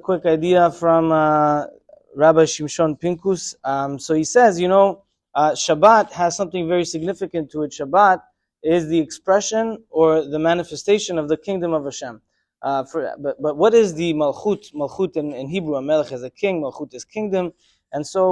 quick idea from Rabbi Shimshon Pinkus. So he says, Shabbat has something very significant to it. Shabbat is the expression or the manifestation of the kingdom of Hashem. But what is the Malchut? Malchut in Hebrew, a Melech is a king, Malchut is kingdom. And so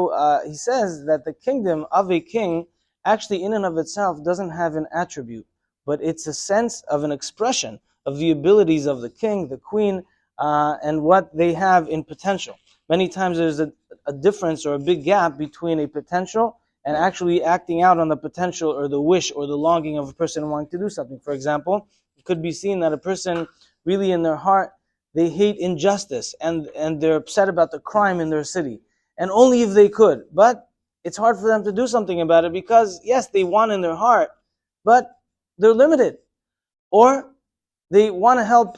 he says that the kingdom of a king actually in and of itself doesn't have an attribute, but it's a sense of an expression of the abilities of the king, the queen, and what they have in potential. Many times there's a difference or a big gap between a potential and actually acting out on the potential or the wish or the longing of a person wanting to do something. For example, it could be seen that a person really in their heart, they hate injustice and they're upset about the crime in their city. And only if they could. But it's hard for them to do something about it because, yes, they want in their heart, but they're limited. Or they want to help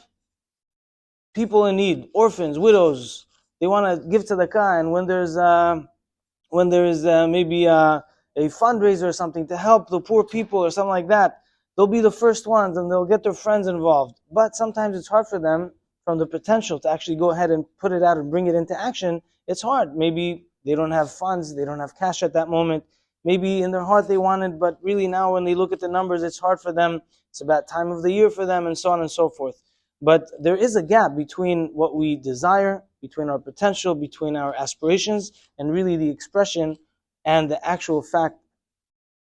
people in need, orphans, widows. They want to give tzedakah, and when there's maybe a fundraiser or something to help the poor people or something like that, they'll be the first ones and they'll get their friends involved. But sometimes it's hard for them from the potential to actually go ahead and put it out and bring it into action. It's hard. Maybe they don't have funds, they don't have cash at that moment. Maybe in their heart they want it, but really now when they look at the numbers, it's hard for them. It's a bad time of the year for them, and so on and so forth. But there is a gap between what we desire, between our potential, between our aspirations, and really the expression and the actual fact,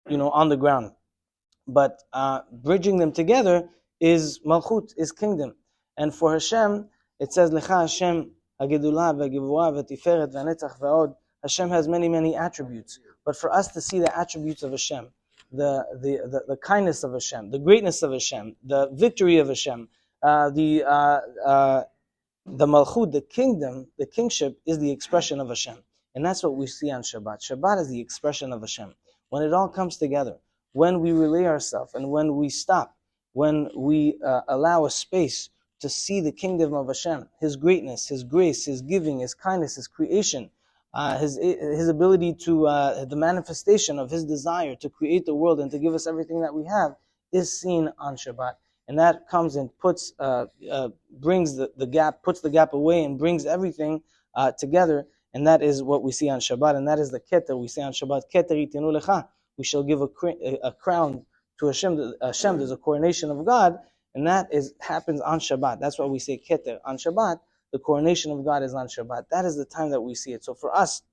on the ground. But bridging them together is Malchut, is kingdom. And for Hashem, it says, Lecha Hashem, HaGedulah, VaGivurah, VaTiferet, VaNetzach, VaOd. Hashem has many, many attributes. But for us to see the attributes of Hashem, the kindness of Hashem, the greatness of Hashem, the victory of Hashem, the Malchut, the kingdom, the kingship is the expression of Hashem. And that's what we see on Shabbat. Shabbat is the expression of Hashem. When it all comes together, when we relay ourselves and when we stop, when we allow a space to see the kingdom of Hashem, His greatness, His grace, His giving, His kindness, His creation, His ability to, the manifestation of His desire to create the world and to give us everything that we have is seen on Shabbat. And that comes and brings the gap, puts the gap away and brings everything together. And that is what we see on Shabbat. And that is the keter we say on Shabbat. Keter itinu lecha. We shall give a crown to Hashem. Hashem, there's a coronation of God. And that happens on Shabbat. That's why we say keter. On Shabbat, the coronation of God is on Shabbat. That is the time that we see it. So for us,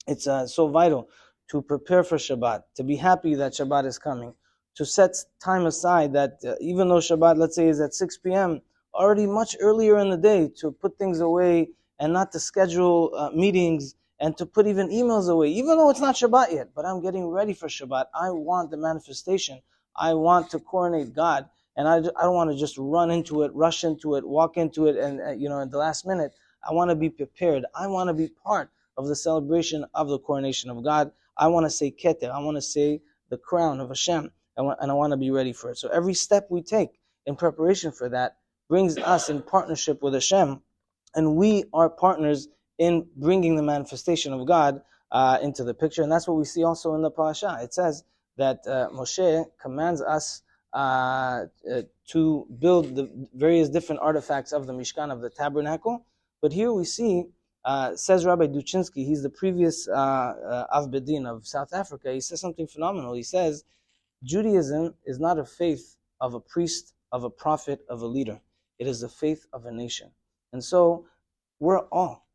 it's so vital to prepare for Shabbat, to be happy that Shabbat is coming, to set time aside that even though Shabbat, let's say, is at 6 p.m., already much earlier in the day, to put things away and not to schedule meetings and to put even emails away, even though it's not Shabbat yet. But I'm getting ready for Shabbat. I want the manifestation. I want to coronate God. And I don't want to just run into it, rush into it, walk into it, and at the last minute. I want to be prepared. I want to be part of the celebration of the coronation of God. I want to say keter. I want to say the crown of Hashem, and I want to be ready for it. So every step we take in preparation for that brings us in partnership with Hashem, and we are partners in bringing the manifestation of God into the picture. And that's what we see also in the parasha. It says that Moshe commands us to build the various different artifacts of the Mishkan, of the tabernacle. But here we see, says Rabbi Duchinsky, he's the previous Av Bedin of South Africa, he says something phenomenal. He says, Judaism is not a faith of a priest, of a prophet, of a leader. It is the faith of a nation. And so we're all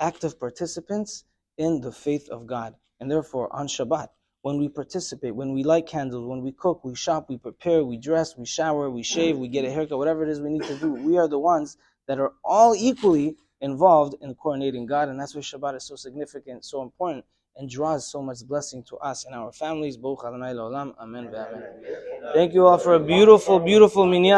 active participants in the faith of God. And therefore, on Shabbat, when we participate, when we light candles, when we cook, we shop, we prepare, we dress, we shower, we shave, we get a haircut, whatever it is we need to do, we are the ones that are all equally involved in coronating God. And that's why Shabbat is so significant, so important, and draws so much blessing to us and our families. Baruch Adonai L'olam. Amen. Amen. Thank you all for a beautiful, beautiful minyan.